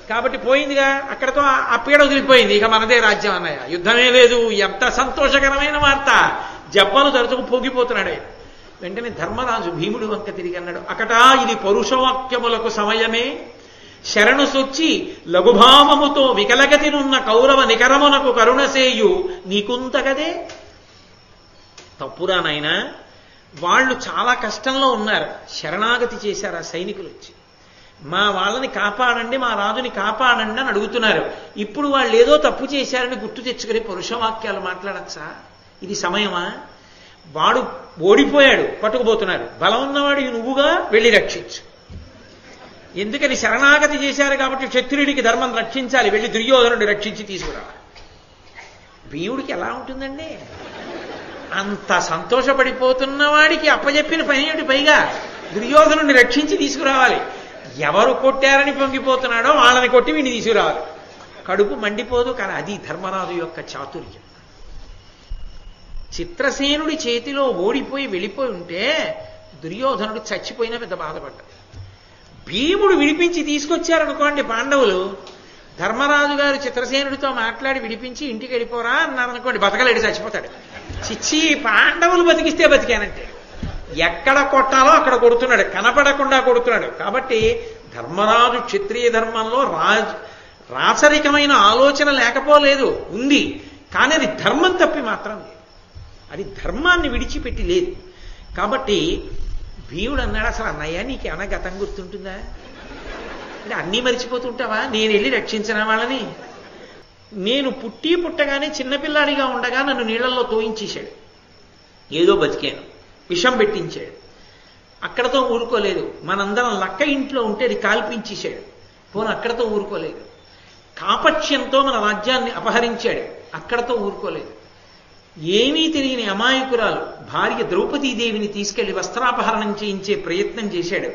కాబట్టి పోయిందిగా, అక్కడతో ఆ పీడ వదిలిపోయింది. ఇక మనదే రాజ్యం అన్నయ్య, యుద్ధమే లేదు. ఎంత సంతోషకరమైన వార్త. జబ్బలు తరచుకు పొంగిపోతున్నాడు. వెంటనే ధర్మరాజు భీముడు వంక తిరిగి అన్నాడు, అకటా ఇది పరుషవాక్యములకు సమయమే, శరణు సొచ్చి లఘుభావముతో వికలగతినున్న కౌరవ నికరమునకు కరుణసేయు నీకుంతగదే. తప్పురా నాయనా, వాళ్ళు చాలా కష్టంలో ఉన్నారు, శరణాగతి చేశారు ఆ సైనికులు వచ్చి. మా వాళ్ళని కాపాడండి, మా రాజుని కాపాడండి అని అడుగుతున్నారు. ఇప్పుడు వాళ్ళు ఏదో తప్పు చేశారని గుర్తు తెచ్చుకుని పరుషవాక్యాలు మాట్లాడచ్చా? ఇది సమయమా? వాడు ఓడిపోయాడు, పట్టుకుపోతున్నారు. బలం ఉన్నవాడు నువ్వుగా వెళ్ళి రక్షించు. ఎందుకని శరణాగతి చేశారు కాబట్టి క్షత్రియుడికి ధర్మం రక్షించాలి, వెళ్ళి దుర్యోధనుడిని రక్షించి తీసుకురావాలి. భీముడికి ఎలా ఉంటుందండి? అంత సంతోషపడిపోతున్న వాడికి అప్పచెప్పిన పని ఏమిటి? పైగా దుర్యోధనుడిని రక్షించి తీసుకురావాలి. ఎవరు కొట్టారని పొంగిపోతున్నాడో వాళ్ళని కొట్టి వీడిని తీసుకురావాలి. కడుపు మండిపోదు. కానీ అది ధర్మరాజు యొక్క చాతుర్యం. చిత్రసేనుడి చేతిలో ఓడిపోయి వెళ్ళిపోయి ఉంటే దుర్యోధనుడు చచ్చిపోయినా పెద్ద బాధపడ్డాడు. భీముడు విడిపించి తీసుకొచ్చారనుకోండి పాండవులు, ధర్మరాజు గారు చిత్రసేనుడితో మాట్లాడి విడిపించి ఇంటికి వెళ్ళిపోరా అన్నారనుకోండి, బతకలేడు, చచ్చిపోతాడు. చిచ్చి, పాండవులు బతికిస్తే బతికానంటే ఎక్కడ కొట్టాలో అక్కడ కొడుతున్నాడు, కనపడకుండా కొడుతున్నాడు. కాబట్టి ధర్మరాజు క్షత్రియ ధర్మంలో రాచరికమైన ఆలోచన లేకపోలేదు, ఉంది. కానీ అది ధర్మం తప్పి మాత్రం లేదు, అది ధర్మాన్ని విడిచిపెట్టి లేదు. కాబట్టి భీముడు అన్నాడు, అసలు అన్నయ్య నీకేమైనా గతం గుర్తుంటుందా? అంటే అన్నీ మరిచిపోతుంటావా? నేను వెళ్ళి రక్షించిన వాళ్ళని. నేను పుట్టగానే చిన్నపిల్లాడిగా ఉండగా నన్ను నీళ్లలో తోయించేశాడు, ఏదో బతికాను, విషం పెట్టించాడు. అక్కడతో ఊరుకోలేదు. మనందరం లక్క ఇంట్లో ఉంటే అది కాల్పించేశాడు, పోను అక్కడతో ఊరుకోలేదు. కాపక్ష్యంతో మన రాజ్యాన్ని అపహరించాడు, అక్కడతో ఊరుకోలేదు. ఏమీ తెలియని అమాయకురాలు భార్య ద్రౌపదీదేవిని తీసుకెళ్లి వస్త్రాపహరణం చేయించే ప్రయత్నం చేశాడు.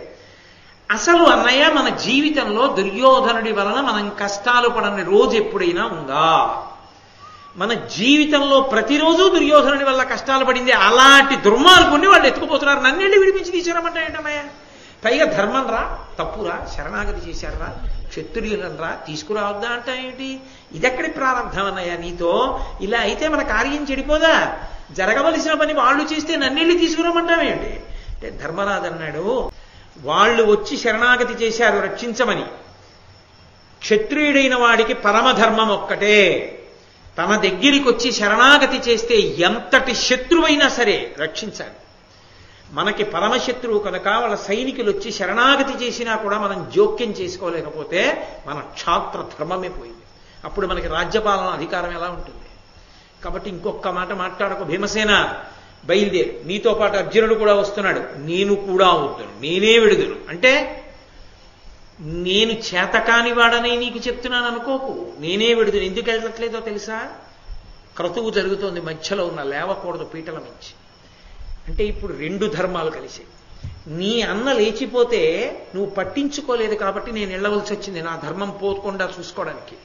అసలు అన్నయ్య మన జీవితంలో దుర్యోధనుడి వలన మనం కష్టాలు పడని రోజు ఎప్పుడైనా ఉందా? మన జీవితంలో ప్రతిరోజు దుర్యోధనుడి వల్ల కష్టాలు పడింది. అలాంటి దుర్మార్గుణ్ణి వాళ్ళు ఎత్తుకుపోతున్నారు, నన్నెళ్ళి విడిపించి తీసుకురామంటే ఏంటన్నయ్య? పైగా ధర్మం రా, తప్పురా, శరణాగతి చేశారా, క్షత్రియులనరా, తీసుకురావద్దా అంట ఏంటి? ఇదెక్కడి ప్రారంభం అన్నయ్య నీతో? ఇలా అయితే మన కార్యం చెడిపోదా? జరగవలసిన పని వాళ్ళు చేస్తే నన్నెళ్ళి తీసుకురామంటావేంటి అంటే ధర్మరాజు అన్నాడు, వాళ్ళు వచ్చి శరణాగతి చేశారు రక్షించమని. క్షత్రియుడైన వాడికి పరమధర్మం ఒక్కటే, తన దగ్గరికి వచ్చి శరణాగతి చేస్తే ఎంతటి శత్రువైనా సరే రక్షించాలి. మనకి పరమశత్రువు కనుక వాళ్ళ సైనికులు వచ్చి శరణాగతి చేసినా కూడా మనం జోక్యం చేసుకోలేకపోతే మన క్షాత్ర ధర్మమే పోయింది. అప్పుడు మనకి రాజ్యపాలన అధికారం ఎలా ఉంటుంది? కాబట్టి ఇంకొక మాట మాట్లాడకు భీమసేన, బయలుదేరు, నీతో పాటు అర్జునుడు కూడా వస్తున్నాడు, నేను కూడా వద్దును, నేనే విడుదును అంటే నేను చేతకాని వాడనే నీకు చెప్తున్నాను అనుకోకు, నేనే విడుదును. ఎందుకు వెళ్ళట్లేదో తెలుసా? క్రతువు జరుగుతోంది, మధ్యలో ఉన్న లేవకూడదు పీటల మించి. అంటే ఇప్పుడు రెండు ధర్మాలు కలిసి, నీ అన్న లేచిపోతే నువ్వు పట్టించుకోలేదు కాబట్టి నేను వెళ్ళవలసి వచ్చింది నా ధర్మం పోకుండా చూసుకోవడానికి.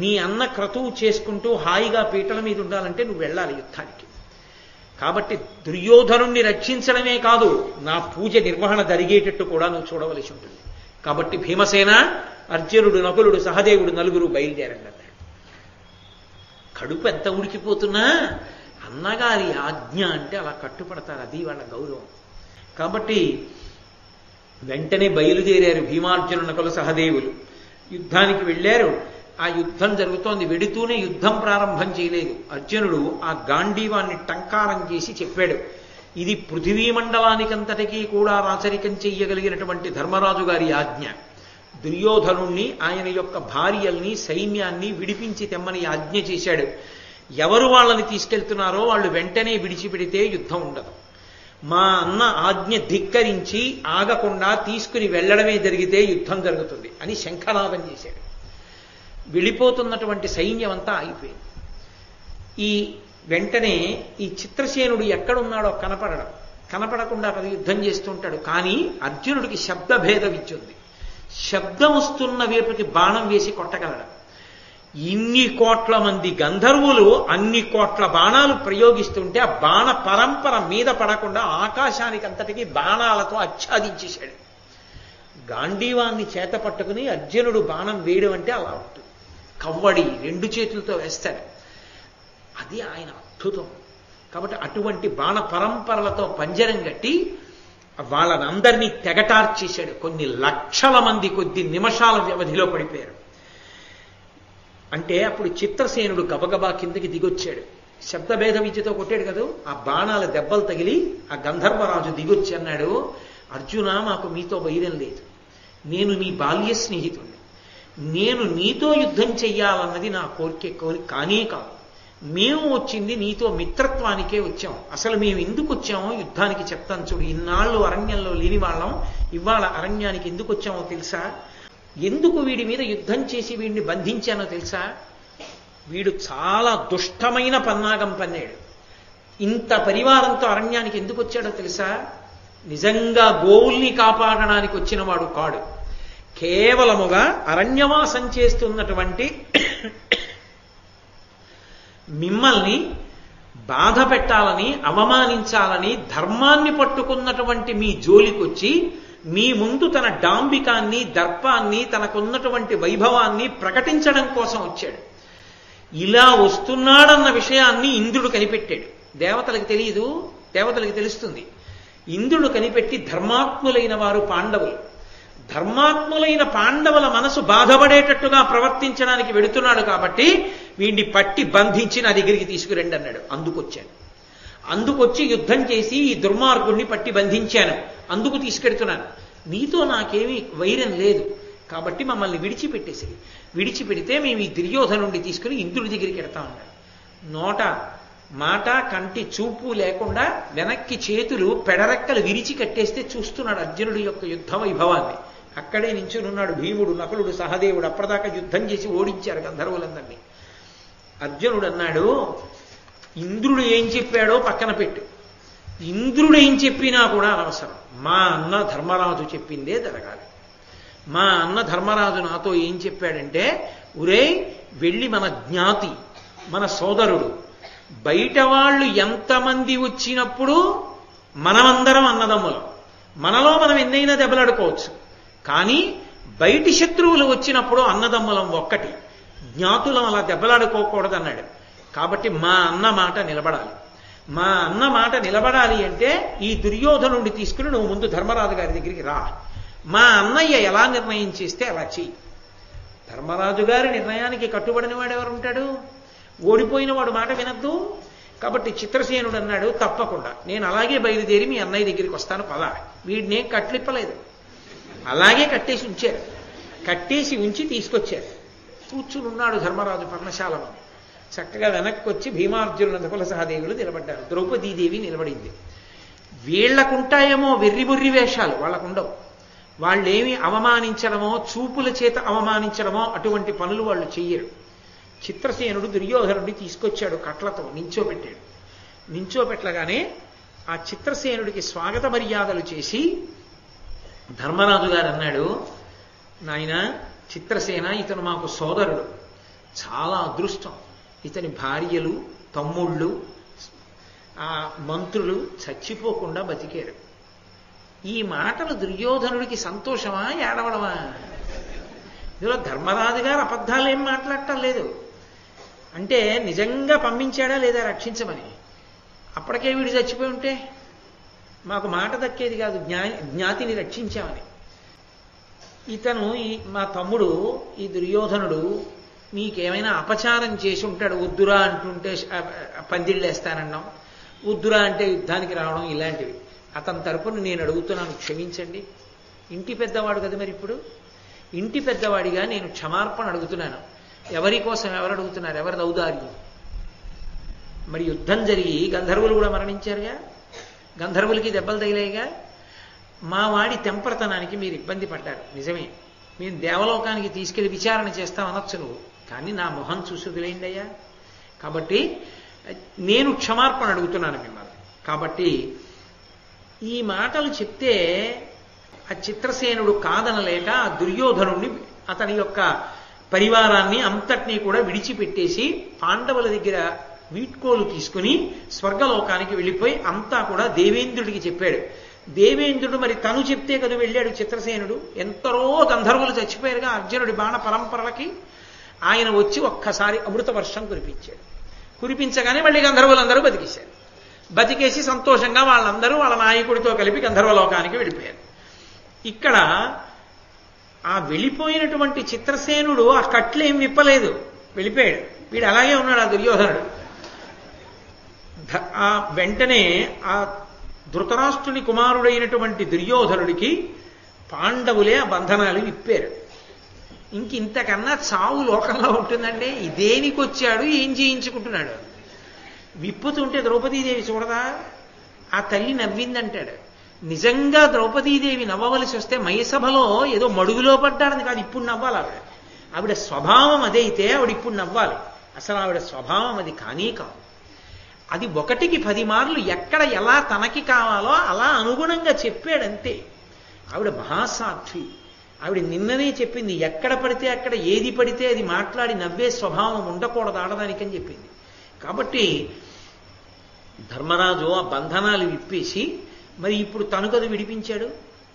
నీ అన్న క్రతువు చేసుకుంటూ హాయిగా పీటల మీద ఉండాలంటే నువ్వు వెళ్ళాలి యుద్ధానికి. కాబట్టి దుర్యోధనుణ్ణి రక్షించడమే కాదు, నా పూజ నిర్వహణ జరిగేటట్టు కూడా నువ్వు చూడవలసి ఉంటుంది. కాబట్టి భీమసేన, అర్జునుడు, నకులుడు, సహదేవుడు నలుగురు బయలుదేరండి అన్నాడు. కడుపు ఎంత ఉడికిపోతున్నా అన్నగారి ఆజ్ఞ అంటే అలా కట్టుపడతారు, అది వాళ్ళ గౌరవం. కాబట్టి వెంటనే బయలుదేరారు భీమార్జున నకుల సహదేవులు, యుద్ధానికి వెళ్ళారు. ఆ యుద్ధం జరుగుతోంది, వెడుతూనే యుద్ధం ప్రారంభం చేయలేదు. అర్జునుడు ఆ గాంధీవాన్ని టంకారం చేసి చెప్పాడు, ఇది పృథివీ మండలానికంతటికీ కూడా రాచరికం చెయ్యగలిగినటువంటి ధర్మరాజు గారి ఆజ్ఞ. దుర్యోధనుణ్ణి, ఆయన యొక్క భార్యల్ని, సైన్యాన్ని విడిపించి తెమ్మని ఆజ్ఞ చేశాడు. ఎవరు వాళ్ళని తీసుకెళ్తున్నారో వాళ్ళు వెంటనే విడిచిపెడితే యుద్ధం ఉండదు. మా అన్న ఆజ్ఞ ధిక్కరించి ఆగకుండా తీసుకుని వెళ్ళడమే జరిగితే యుద్ధం జరుగుతుంది అని శంఖనాదం చేశాడు. వెళ్ళిపోతున్నటువంటి సైన్యం అంతా ఆగిపోయింది. ఈ వెంటనే ఈ చిత్రసేనుడు ఎక్కడున్నాడో కనపడకుండా కదా యుద్ధం చేస్తుంటాడు. కానీ అర్జునుడికి శబ్దభేద విద్యుంది, శబ్దం వస్తున్న వైపుకి బాణం వేసి కొట్టగలడు. ఇన్ని కోట్ల మంది గంధర్వులు అన్ని కోట్ల బాణాలు ప్రయోగిస్తుంటే ఆ బాణ పరంపర మీద పడకుండా ఆకాశానికి అంతటికీ బాణాలతో ఆచ్ఛాదించేశాడు. గాంధీవాన్ని చేత పట్టుకుని అర్జునుడు బాణం వేయడం అంటే అలా ఉంటుంది. కవ్వడి రెండు చేతులతో వేస్తాడు, అది ఆయన అద్భుతం. కాబట్టి అటువంటి బాణ పరంపరలతో పంజరం కట్టి వాళ్ళనందరినీ తెగటార్చేశాడు. కొన్ని లక్షల మంది కొద్ది నిమిషాల వ్యవధిలో పడిపోయారు. అంటే అప్పుడు చిత్రసేనుడు గబగబా కిందకి దిగొచ్చాడు. శబ్దభేద విద్యతో కొట్టాడు కదా, ఆ బాణాల దెబ్బలు తగిలి ఆ గంధర్వరాజు దిగొచ్చి అన్నాడు, అర్జున, మాకు మీతో వైరం లేదు, నేను నీ బాల్య స్నేహితుడిని, నేను నీతో యుద్ధం చెయ్యాలన్నది నా కోరిక కానే కాదు. మేము వచ్చింది నీతో మిత్రత్వానికే వచ్చాం. అసలు మేము ఎందుకు వచ్చామో యుద్ధానికి చెప్తాను చూడు. ఇన్నాళ్ళు అరణ్యంలో లేని వాళ్ళం ఇవాళ అరణ్యానికి ఎందుకు వచ్చామో తెలుసా? ఎందుకు వీడి మీద యుద్ధం చేసి వీడిని బంధించానో తెలుసా? వీడు చాలా దుష్టమైన పన్నాగం పన్నాడు. ఇంత పరివారంతో అరణ్యానికి ఎందుకు వచ్చాడో తెలుసా? నిజంగా గోవుల్ని కాపాడడానికి వచ్చిన వాడు కాడు. కేవలముగా అరణ్యవాసం చేస్తున్నటువంటి మిమ్మల్ని బాధ పెట్టాలని, అవమానించాలని ధర్మాన్ని పట్టుకున్నటువంటి మీ జోలికొచ్చి మీ ముందు తన డాంబికాన్ని, దర్పాన్ని, తనకున్నటువంటి వైభవాన్ని ప్రకటించడం కోసం వచ్చాడు. ఇలా వస్తున్నాడన్న విషయాన్ని ఇంద్రుడు కనిపెట్టాడు. దేవతలకు తెలియదు, దేవతలకు తెలుస్తుంది. ఇంద్రుడు కనిపెట్టి ధర్మాత్ములైన వారు పాండవులు, ధర్మాత్ములైన పాండవుల మనసు బాధపడేటట్టుగా ప్రవర్తించడానికి వెడుతున్నాడు కాబట్టి వీడిని పట్టి బంధించి నా దగ్గరికి తీసుకురండి అన్నాడు. అందుకొచ్చి యుద్ధం చేసి ఈ దుర్మార్గుణ్ణి పట్టి బంధించాను, అందుకు తీసుకెడుతున్నాను. నీతో నాకేమీ వైరం లేదు కాబట్టి మమ్మల్ని విడిచిపెడితే మేము ఈ దుర్యోధనుడిని తీసుకుని ఇంద్రుడి దగ్గరికి వెడతామన్నాడు. నోట మాట కంటి చూపు లేకుండా వెనక్కి చేతులు పెడరెక్కలు విరిచి కట్టేస్తే చూస్తున్నాడు అర్జునుడి యొక్క యుద్ధ వైభవాన్ని. అక్కడే నించునున్నాడు భీముడు, నకులుడు, సహదేవుడు. అప్పటిదాకా యుద్ధం చేసి ఓడించారు గంధర్వులందరినీ. అర్జునుడు అన్నాడు, ఇంద్రుడు ఏం చెప్పాడో పక్కన పెట్టు, ఇంద్రుడు ఏం చెప్పినా కూడా అనవసరం. మా అన్న ధర్మరాజు చెప్పిందే జరగాలి. మా అన్న ధర్మరాజు నాతో ఏం చెప్పాడంటే, ఒరేయ్ వెళ్ళి మన జ్ఞాతి, మన సోదరుడు, బయట వాళ్ళు ఎంతమంది వచ్చినప్పుడు మనమందరం అన్నదమ్ములం, మనలో మనం ఎన్నైనా దెబ్బలాడుకోవచ్చు, కానీ బయటి శత్రువులు వచ్చినప్పుడు అన్నదమ్ములం ఒక్కటి, జ్ఞాతులం అలా దెబ్బలాడుకోకూడదన్నాడు. కాబట్టి మా అన్న మాట నిలబడాలి. మా అన్న మాట నిలబడాలి అంటే ఈ దుర్యోధనుడిని తీసుకుని నువ్వు ముందు ధర్మరాజు గారి దగ్గరికి రా. మా అన్నయ్య ఎలా నిర్ణయం చేస్తే అలా చెయ్యి. ధర్మరాజు గారి నిర్ణయానికి కట్టుబడిన వాడు ఎవరుంటాడు? ఓడిపోయిన వాడు మాట వినద్దు. కాబట్టి చిత్రసేనుడు అన్నాడు, తప్పకుండా నేను అలాగే బయలుదేరి మీ అన్నయ్య దగ్గరికి వస్తాను పద. వీడినే కట్లిప్పలేదు, అలాగే కట్టేసి ఉంచారు. కట్టేసి ఉంచి తీసుకొచ్చారు. కూర్చుని ఉన్నాడు ధర్మరాజు పర్ణశాలలో. చక్కగా వెనక్కి వచ్చి భీమార్జునుల నకుల సహదేవులు నిలబడ్డారు. ద్రౌపదీదేవి నిలబడింది. వీళ్లకుంటాయేమో వెర్రిబుర్రి వేషాలు, వాళ్ళకుండవు. వాళ్ళేమి అవమానించడమో, చూపుల చేత అవమానించడమో అటువంటి పనులు వాళ్ళు చెయ్యరు. చిత్రసేనుడు దుర్యోధనుడిని తీసుకొచ్చాడు, కట్లతో నించోబెట్టాడు. నించోబెట్టగానే ఆ చిత్రసేనుడికి స్వాగత మర్యాదలు చేసి ధర్మరాజు గారు అన్నాడు, నాయన చిత్రసేన, ఇతను మాకు సోదరుడు, చాలా అదృష్టం. ఇతని భార్యలు, తమ్ముళ్ళు, ఆ మంత్రులు చచ్చిపోకుండా బతికారు. ఈ మాటలు దుర్యోధనుడికి సంతోషమా, ఏడవడమా? ఇందులో ధర్మరాజు గారు అబద్ధాలు ఏం మాట్లాడటం లేదు. అంటే నిజంగా పంపించాడా లేదా రక్షించమని. అప్పటికే వీడు చచ్చిపోయి ఉంటే మాకు మాట దక్కేది కాదు, జ్ఞాతిని రక్షించామని. ఇతను మా తమ్ముడు ఈ దుర్యోధనుడు నీకేమైనా అపచారం చేసి ఉంటాడు, వద్దురా అంటుంటే పందిళ్ళేస్తానన్నాం, వద్దురా అంటే యుద్ధానికి రావడం, ఇలాంటివి. అతని తరపున నేను అడుగుతున్నాను, క్షమించండి. ఇంటి పెద్దవాడు కదా మరి. ఇప్పుడు ఇంటి పెద్దవాడిగా నేను క్షమార్పణ అడుగుతున్నాను. ఎవరి కోసం ఎవరు అడుగుతున్నారు? ఎవరిది ఔదార్యం? మరి యుద్ధం జరిగి గంధర్వులు కూడా మరణించారుగా, గంధర్వులకి దెబ్బలు తగిలాయిగా. మా వాడి తెంపరతనానికి మీరు ఇబ్బంది పడ్డారు, నిజమే. మేము దేవలోకానికి తీసుకెళ్లి విచారణ చేస్తామనొచ్చు నువ్వు, కానీ నా మొహం చూసి వదిలేయండి అయ్యా. కాబట్టి నేను క్షమార్పణ అడుగుతున్నాను మిమ్మల్ని. కాబట్టి ఈ మాటలు చెప్తే ఆ చిత్రసేనుడు కాదనలేక ఆ దుర్యోధనుణ్ణి, అతని యొక్క పరివారాన్ని అంతటినీ కూడా విడిచిపెట్టేసి పాండవుల దగ్గర వీడ్కోలు తీసుకుని స్వర్గలోకానికి వెళ్ళిపోయి అంతా కూడా దేవేంద్రుడికి చెప్పాడు. దేవేంద్రుడు మరి తను చెప్తే కదా వెళ్ళాడు చిత్రసేనుడు. ఎంతరో గంధర్వులు చచ్చిపోయారుగా అర్జునుడి బాణ పరంపరలకి. ఆయన వచ్చి ఒక్కసారి అమృత వర్షం కురిపించాడు. కురిపించగానే మళ్ళీ గంధర్వులందరూ బతికేశారు. బతికేసి సంతోషంగా వాళ్ళందరూ వాళ్ళ నాయకుడితో కలిపి గంధర్వలోకానికి వెళ్ళిపోయారు. ఇక్కడ ఆ వెళ్ళిపోయినటువంటి చిత్రసేనుడు ఆ కట్లేం విప్పలేదు, వెళ్ళిపోయాడు. వీడు అలాగే ఉన్నాడు ఆ దుర్యోధనుడు. ఆ వెంటనే ఆ ధృతరాష్ట్రుని కుమారుడైనటువంటి దుర్యోధనుడికి పాండవులే ఆ బంధనాలు విప్పారు. ఇంతకన్నా చావు లోకంలో ఉంటుందండి. దేనికి వచ్చాడు, ఏం చేయించుకుంటున్నాడు? విప్పుతుంటే ద్రౌపదీదేవి చూడదా, ఆ తల్లి నవ్విందంటాడు. నిజంగా ద్రౌపదీదేవి నవ్వవలసి వస్తే మయసభలో ఏదో మడుగులో పడ్డారని కాదు, ఇప్పుడు నవ్వాలి ఆవిడ. ఆవిడ స్వభావం అదైతే ఆవిడ ఇప్పుడు నవ్వాలి. అసలు ఆవిడ స్వభావం అది కానీ కాదు. అది 1కి 10 మార్లు ఎక్కడ ఎలా తనకి కావాలో అలా అనుగుణంగా చెప్పాడంతే. ఆవిడ మహాసాధ్వి. ఆవిడ నిన్ననే చెప్పింది, ఎక్కడ పడితే అక్కడ ఏది పడితే అది మాట్లాడి నవ్వే స్వభావం ఉండకూడదు ఆడదానికని చెప్పింది. కాబట్టి ధర్మరాజు ఆ బంధనాలు విప్పేసి మరి ఇప్పుడు తను కదా విడిపించాడు,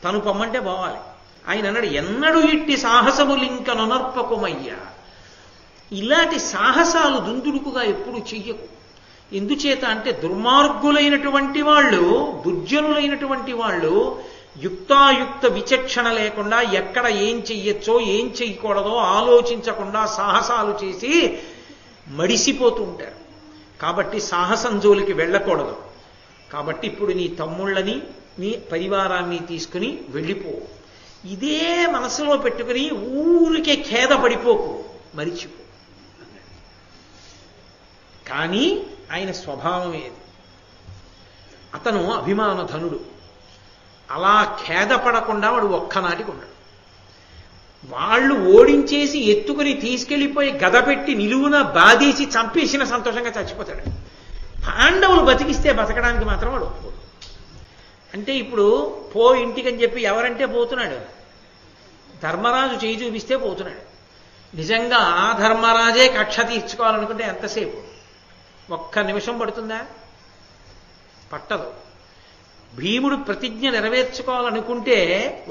తను పొమ్మంటే పోవాలి. ఆయన అన్నాడు, ఎన్నడూ ఇట్టి సాహసములింక నొనర్పకుమయ్యా. ఇలాంటి సాహసాలు దుందుడుకుగా ఎప్పుడు చెయ్యకు. ఎందుచేత అంటే దుర్మార్గులైనటువంటి వాళ్ళు, దుర్జనులైనటువంటి వాళ్ళు యుక్తాయుక్త విచక్షణ లేకుండా ఎక్కడ ఏం చెయ్యొచ్చో ఏం చెయ్యకూడదో ఆలోచించకుండా సాహసాలు చేసి మడిసిపోతూ ఉంటారు. కాబట్టి సాహసం జోలికి వెళ్ళకూడదు. కాబట్టి ఇప్పుడు నీ తమ్ముళ్ళని నీ పరివారాన్ని తీసుకుని వెళ్ళిపో. ఇదే మనసులో పెట్టుకుని ఊరికే ఖేద పడిపోకు, మరిచిపో. కానీ ఆయన స్వభావం ఏది? అతను అభిమానధనుడు. అలా ఖేదపడకుండా వాడు ఒక్కనాటికి ఉన్నాడు. వాళ్ళు ఓడించేసి ఎత్తుకుని తీసుకెళ్లిపోయి గద పెట్టి నిలువున బాధేసి చంపేసిన సంతోషంగా చచ్చిపోతాడు. పాండవులు బతికిస్తే బతకడానికి మాత్రం వాడు ఒప్పుకోడు. అంటే ఇప్పుడు పో ఇంటికని చెప్పి ఎవరంటే పోతున్నాడు? ధర్మరాజు చేయి చూపిస్తే పోతున్నాడు. నిజంగా ఆ ధర్మరాజే కక్ష తీర్చుకోవాలనుకుంటే ఎంతసేపు? 1 నిమిషం పడుతుందా? పట్టదు. భీముడు ప్రతిజ్ఞ నెరవేర్చుకోవాలనుకుంటే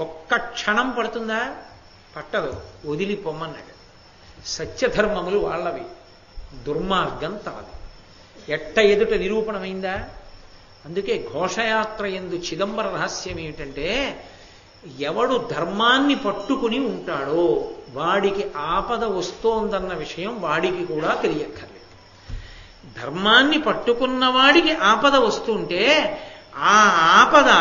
1 క్షణం పడుతుందా? పట్టదు. వదిలి పొమ్మన్నాడు. సత్యధర్మములు వాళ్ళవి, దుర్మార్గం తమది. ఎట్ట ఎదుట నిరూపణమైందా? అందుకే ఘోషయాత్ర యందు చిదంబర రహస్యం ఏమిటంటే, ఎవడు ధర్మాన్ని పట్టుకుని ఉంటాడో వాడికి ఆపద వస్తోందన్న విషయం వాడికి కూడా తెలియక్కర్లేదు. ధర్మాన్ని పట్టుకున్న వాడికి ఆపద వస్తుంటే ఆ ఆపద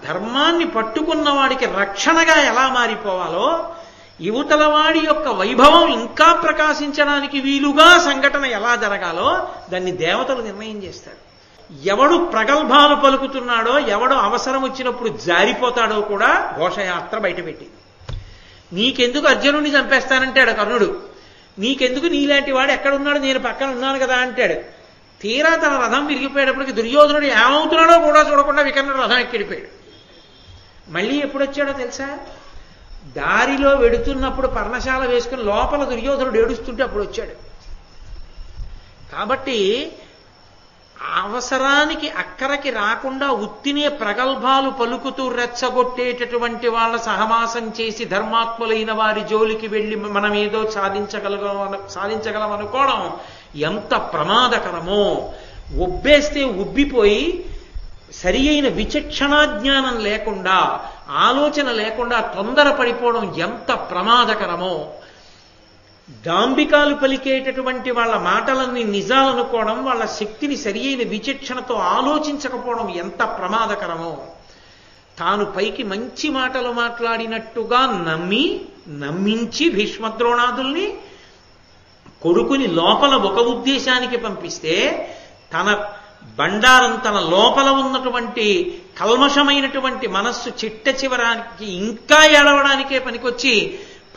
ధర్మాన్ని పట్టుకున్న వాడికి రక్షణగా ఎలా మారిపోవాలో, యువతల వాడి యొక్క వైభవం ఇంకా ప్రకాశించడానికి వీలుగా సంఘటన ఎలా జరగాలో దాన్ని దేవతలు నిర్ణయం చేస్తారు. ఎవడు ప్రగల్భాలు పలుకుతున్నాడో, ఎవడు అవసరం వచ్చినప్పుడు జారిపోతాడో కూడా ఘోషయాత్ర బయటపెట్టింది. నీకెందుకు అర్జునుడిని చంపేస్తానంటాడు కర్ణుడు. నీకెందుకు, నీలాంటి వాడు ఎక్కడున్నాడు, నేను పక్కన ఉన్నాను కదా అంటాడు. తీరా తన రథం విరిగిపోయేటప్పటికి దుర్యోధనుడు ఏమవుతున్నాడో కూడా చూడకుండా వికర్ణుడు రథం ఎక్కిడిపోయాడు. మళ్ళీ ఎప్పుడొచ్చాడో తెలుసా? దారిలో వెడుతున్నప్పుడు పర్ణశాల వేసుకుని లోపల దుర్యోధనుడు ఏడుస్తుంటే అప్పుడు వచ్చాడు. కాబట్టి అవసరానికి అక్కరకి రాకుండా ఉత్తినే ప్రగల్భాలు పలుకుతూ రెచ్చగొట్టేటటువంటి వాళ్ళ సహవాసం చేసి ధర్మాత్ములైన వారి జోలికి వెళ్ళి మనం ఏదో సాధించగలం అనుకోవడం ఎంత ప్రమాదకరమో. ఒబ్బేస్తే ఉబ్బిపోయి సరి అయిన విచక్షణాజ్ఞానం లేకుండా, ఆలోచన లేకుండా తొందరపడిపోవడం ఎంత ప్రమాదకరమో. దాంబికాలు పలికేటటువంటి వాళ్ళ మాటలన్నీ నిజాలనుకోవడం, వాళ్ళ శక్తిని సరి అయిన విచక్షణతో ఆలోచించకపోవడం ఎంత ప్రమాదకరమో. తాను పైకి మంచి మాటలు మాట్లాడినట్టుగా నమ్మించి భీష్మద్రోణాదుల్ని కొడుకుని లోపల ఒక ఉద్దేశానికి పంపిస్తే, తన బండారం తన లోపల ఉన్నటువంటి కల్మషమైనటువంటి మనస్సు చిట్ట చివరానికి ఇంకా ఏడవడానికే పనికొచ్చి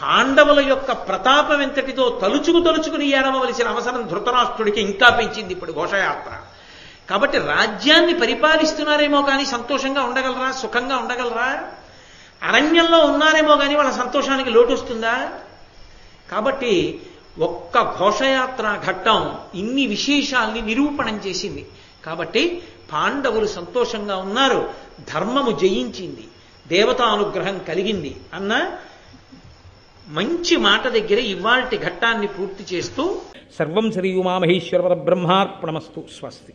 పాండవుల యొక్క ప్రతాపం ఎంతటితో తలుచుకుని ఏడవలసిన అవసరం ధృతరాష్ట్రుడికి ఇంకా పెంచింది ఇప్పుడు ఘోషయాత్ర. కాబట్టి రాజ్యాన్ని పరిపాలిస్తున్నారేమో కానీ సంతోషంగా ఉండగలరా, సుఖంగా ఉండగలరా? అరణ్యంలో ఉన్నారేమో కానీ వాళ్ళ సంతోషానికి లోటు వస్తుందా? కాబట్టి ఒక్క ఘోషయాత్ర ఘట్టం ఇన్ని విశేషాల్ని నిరూపణం చేసింది. కాబట్టి పాండవులు సంతోషంగా ఉన్నారు, ధర్మము జయించింది, దేవతానుగ్రహం కలిగింది అన్న మంచి మాట దగ్గర ఇవాల్టి ఘట్టాన్ని పూర్తి చేస్తూ సర్వం శ్రీ ఉమామహేశ్వర బ్రహ్మార్పణమస్తు. స్వస్తి.